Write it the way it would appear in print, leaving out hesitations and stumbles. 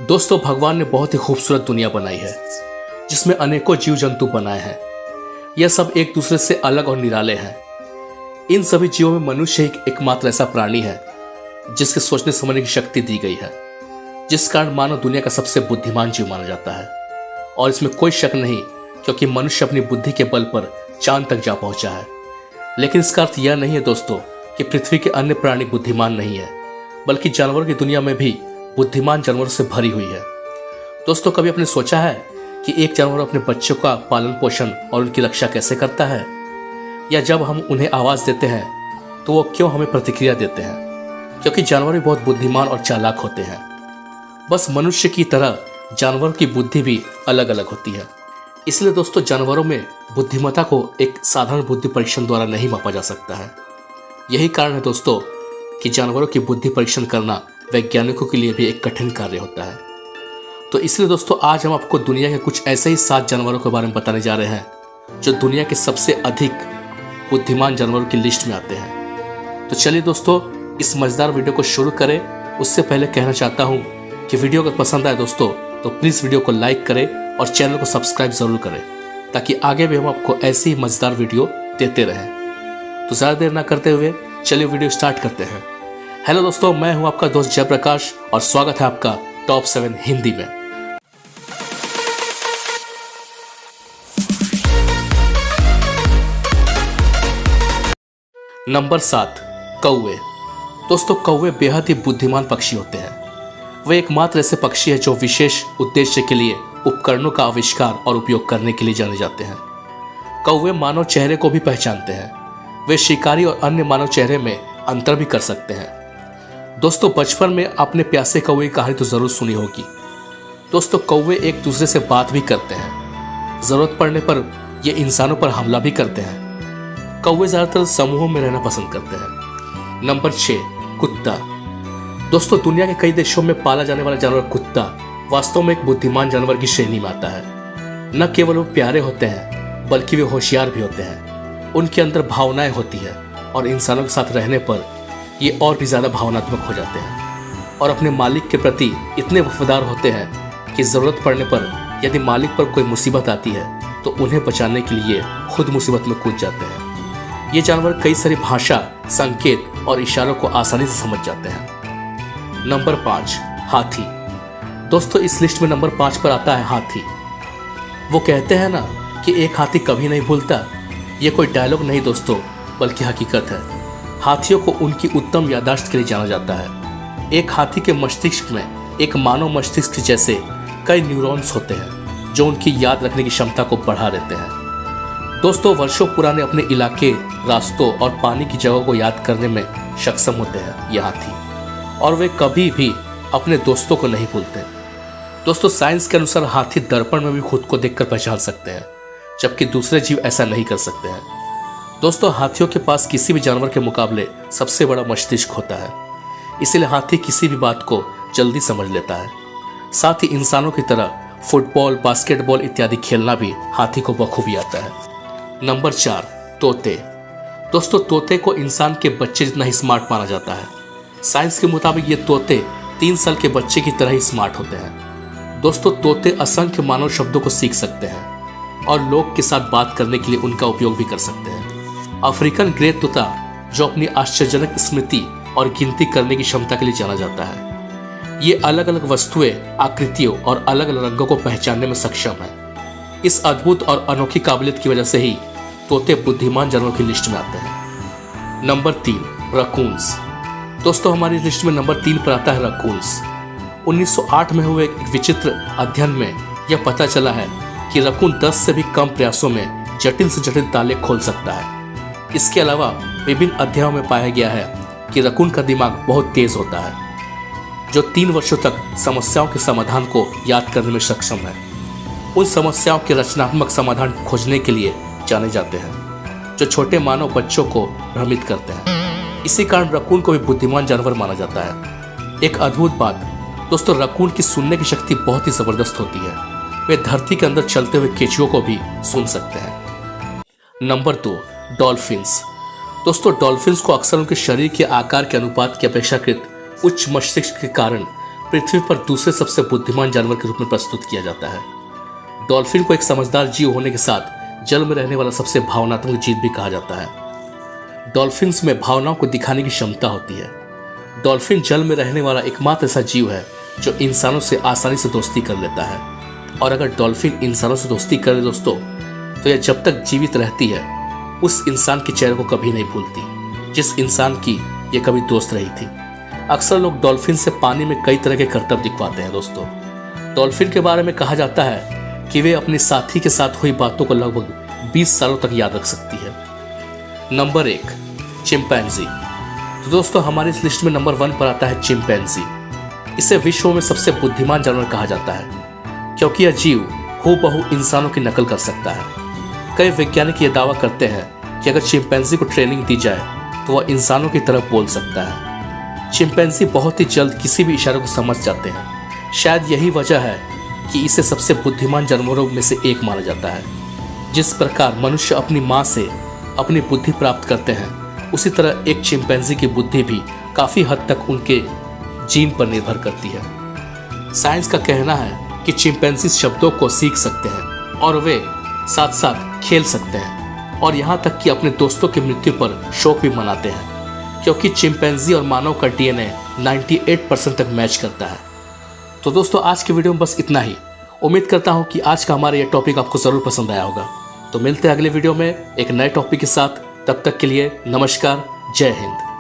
दोस्तों, भगवान ने बहुत ही खूबसूरत दुनिया बनाई है जिसमें अनेकों जीव जंतु बनाए हैं। यह सब एक दूसरे से अलग और निराले हैं। इन सभी जीवों में मनुष्य ही एकमात्र ऐसा प्राणी है जिसके सोचने समझने की शक्ति दी गई है, जिस कारण मानव दुनिया का सबसे बुद्धिमान जीव माना जाता है। और इसमें कोई शक नहीं, क्योंकि मनुष्य अपनी बुद्धि के बल पर चांद तक जा पहुंचा है। लेकिन इसका अर्थ यह नहीं है दोस्तों कि पृथ्वी के अन्य प्राणी बुद्धिमान नहीं है, बल्कि जानवरों की दुनिया में भी बुद्धिमान जानवरों से भरी हुई है। दोस्तों, कभी आपने सोचा है कि एक जानवर अपने बच्चों का पालन पोषण और उनकी रक्षा कैसे करता है? या जब हम उन्हें आवाज देते हैं तो वो क्यों हमें प्रतिक्रिया देते हैं? क्योंकि जानवर भी बहुत बुद्धिमान और चालाक होते हैं। बस मनुष्य की तरह जानवरों की बुद्धि भी अलग अलग होती है। इसलिए दोस्तों, जानवरों में बुद्धिमत्ता को एक साधारण बुद्धि परीक्षण द्वारा नहीं मापा जा सकता है। यही कारण है दोस्तों कि जानवरों की बुद्धि परीक्षण करना वैज्ञानिकों के लिए भी एक कठिन कार्य होता है। तो इसलिए दोस्तों, आज हम आपको दुनिया के कुछ ऐसे ही 7 जानवरों के बारे में बताने जा रहे हैं जो दुनिया के सबसे अधिक बुद्धिमान जानवरों की लिस्ट में आते हैं। तो चलिए दोस्तों, इस मजेदार वीडियो को शुरू करें। उससे पहले कहना चाहता हूं कि वीडियो अगर पसंद आए दोस्तों तो प्लीज वीडियो को लाइक करें और चैनल को सब्सक्राइब जरूर करें, ताकि आगे भी हम आपको ऐसी ही मजेदार वीडियो देते रहें। तो ज्यादा देर ना करते हुए चलिए वीडियो स्टार्ट करते हैं। हेलो दोस्तों, मैं हूं आपका दोस्त जयप्रकाश और स्वागत है आपका टॉप 7 हिंदी में। नंबर 7, कौवे। दोस्तों, कौवे बेहद ही बुद्धिमान पक्षी होते हैं। वे एकमात्र ऐसे पक्षी हैं जो विशेष उद्देश्य के लिए उपकरणों का आविष्कार और उपयोग करने के लिए जाने जाते हैं। कौवे मानव चेहरे को भी पहचानते हैं। वे शिकारी और अन्य मानव चेहरे में अंतर भी कर सकते हैं। दोस्तों, बचपन में आपने प्यासे कौवे की कहानी तो जरूर सुनी होगी। दोस्तों, कौवे एक दूसरे से बात भी करते हैं। जरूरत पड़ने पर ये इंसानों पर हमला भी करते हैं। कौवे ज्यादातर समूहों में रहना पसंद करते हैं। नंबर 6, कुत्ता। दोस्तों, दुनिया के कई देशों में पाला जाने वाला जानवर कुत्ता वास्तव में एक बुद्धिमान जानवर की श्रेणी में आता है। न केवल वो प्यारे होते हैं, बल्कि वे होशियार भी होते हैं। उनके अंदर भावनाएं होती है और इंसानों के साथ रहने पर ये और भी ज्यादा भावनात्मक हो जाते हैं और अपने मालिक के प्रति इतने वफादार होते हैं कि जरूरत पड़ने पर यदि मालिक पर कोई मुसीबत आती है तो उन्हें बचाने के लिए खुद मुसीबत में कूद जाते हैं। ये जानवर कई सारी भाषा, संकेत और इशारों को आसानी से समझ जाते हैं। नंबर 5, हाथी। दोस्तों, इस लिस्ट में नंबर 5 पर आता है हाथी। वो कहते हैं ना कि एक हाथी कभी नहीं भूलता। ये कोई डायलॉग नहीं दोस्तों, बल्कि हकीकत है। हाथियों को उनकी उत्तम याददाश्त के लिए जाना जाता है। एक हाथी के मस्तिष्क में एक मानव मस्तिष्क जैसे कई न्यूरॉन्स होते हैं जो उनकी याद रखने की क्षमता को बढ़ा देते हैं। दोस्तों, वर्षों पुराने अपने इलाके, रास्तों और पानी की जगहों को याद करने में सक्षम होते हैं ये हाथी, और वे कभी भी अपने दोस्तों को नहीं भूलते। दोस्तों, साइंस के अनुसार हाथी दर्पण में भी खुद को देखकर पहचान सकते हैं, जबकि दूसरे जीव ऐसा नहीं कर सकते हैं। दोस्तों, हाथियों के पास किसी भी जानवर के मुकाबले सबसे बड़ा मस्तिष्क होता है, इसीलिए हाथी किसी भी बात को जल्दी समझ लेता है। साथ ही इंसानों की तरह फुटबॉल, बास्केटबॉल इत्यादि खेलना भी हाथी को बखूबी आता है। नंबर 4, तोते। दोस्तों, तोते को इंसान के बच्चे जितना ही स्मार्ट माना जाता है। साइंस के मुताबिक ये तोते 3 साल के बच्चे की तरह ही स्मार्ट होते हैं। दोस्तों, तोते असंख्य मानव शब्दों को सीख सकते हैं और लोग के साथ बात करने के लिए उनका उपयोग भी कर सकते हैं। अफ्रीकन ग्रे तोता, जो अपनी आश्चर्यजनक स्मृति और गिनती करने की क्षमता के लिए जाना जाता है, ये अलग अलग वस्तुएं, आकृतियों और अलग अलग रंगों को पहचानने में सक्षम है। इस अद्भुत और अनोखी काबिलियत की वजह से ही तोते बुद्धिमान जानवरों की लिस्ट में आते हैं। नंबर 3, रकून्स। दोस्तों, हमारी लिस्ट में नंबर 3 पर आता है रकून्स। 1908 में हुए एक विचित्र अध्ययन में यह पता चला है कि रकून 10 से भी कम प्रयासों में जटिल से जटिल ताले खोल सकता है। इसके अलावा विभिन्न अध्ययनों में पाया गया है कि रकून का दिमाग बहुत तेज होता है, जो 3 वर्षों तक समस्याओं के समाधान को याद करने में सक्षम है। उन समस्याओं के रचनात्मक समाधान खोजने के लिए जाने जाते हैं, जो छोटे मानव बच्चों को भ्रमित करते हैं। इसी कारण रकून को भी बुद्धिमान जानवर माना जाता है। एक अद्भुत बात दोस्तों, रकून की सुनने की शक्ति बहुत ही जबरदस्त होती है। वे धरती के अंदर चलते हुए केंचुओं को भी सुन सकते हैं। Number 2, dolphins. दोस्तों, डॉल्फिन्स को अक्सर उनके शरीर के आकार के अनुपात की अपेक्षाकृत उच्च मस्तिष्क के कारण पृथ्वी पर दूसरे सबसे बुद्धिमान जानवर के रूप में प्रस्तुत किया जाता है। डॉल्फिन को एक समझदार जीव होने के साथ जल में रहने वाला सबसे भावनात्मक जीव भी कहा जाता है। डॉल्फिन्स में भावनाओं को दिखाने की क्षमता होती है। डॉल्फिन जल में रहने वाला एकमात्र ऐसा जीव है जो इंसानों से आसानी से दोस्ती कर लेता है। और अगर डॉल्फिन इंसानों से दोस्ती करे दोस्तों, तो यह जब तक जीवित रहती है उस इंसान के चेहरे को कभी नहीं भूलती जिस इंसान की ये कभी दोस्त रही थी। अक्सर लोग डॉल्फिन से पानी में कई तरह के करतब दिखवाते हैं दोस्तों। डॉल्फिन के बारे में कहा जाता है कि वे अपने साथी के साथ हुई बातों को लगभग 20 सालों तक याद रख सकती है। Number 1, chimpanzee. तो दोस्तों हमारी इस लिस्ट में नंबर 1 पर आता है चिंपैंजी। इसे विश्व में सबसे बुद्धिमान जानवर कहा जाता है क्योंकि यह जीव हूबहू इंसानों की नकल कर सकता है। कई वैज्ञानिक ये दावा करते हैं कि अगर चिंपैंजी को ट्रेनिंग दी जाए तो वह इंसानों की तरह बोल सकता है। चिंपैंजी बहुत ही जल्द किसी भी इशारे को समझ जाते हैं। शायद यही वजह है कि इसे सबसे बुद्धिमान जानवरों में से एक माना जाता है। जिस प्रकार मनुष्य अपनी माँ से अपनी बुद्धि प्राप्त करते हैं, उसी तरह एक चिंपैंजी की बुद्धि भी काफ़ी हद तक उनके जीन पर निर्भर करती है। साइंस का कहना है कि चिंपैंजी शब्दों को सीख सकते हैं और वे साथ साथ खेल सकते हैं और यहाँ तक कि अपने दोस्तों की मृत्यु पर शोक भी मनाते हैं क्योंकि चिंपैंजी और मानव का डीएनए 98% तक मैच करता है। तो दोस्तों आज की वीडियो में बस इतना ही। उम्मीद करता हूँ कि आज का हमारा यह टॉपिक आपको ज़रूर पसंद आया होगा। तो मिलते हैं अगले वीडियो में एक नए टॉपिक के साथ। तब तक के लिए नमस्कार, जय हिंद।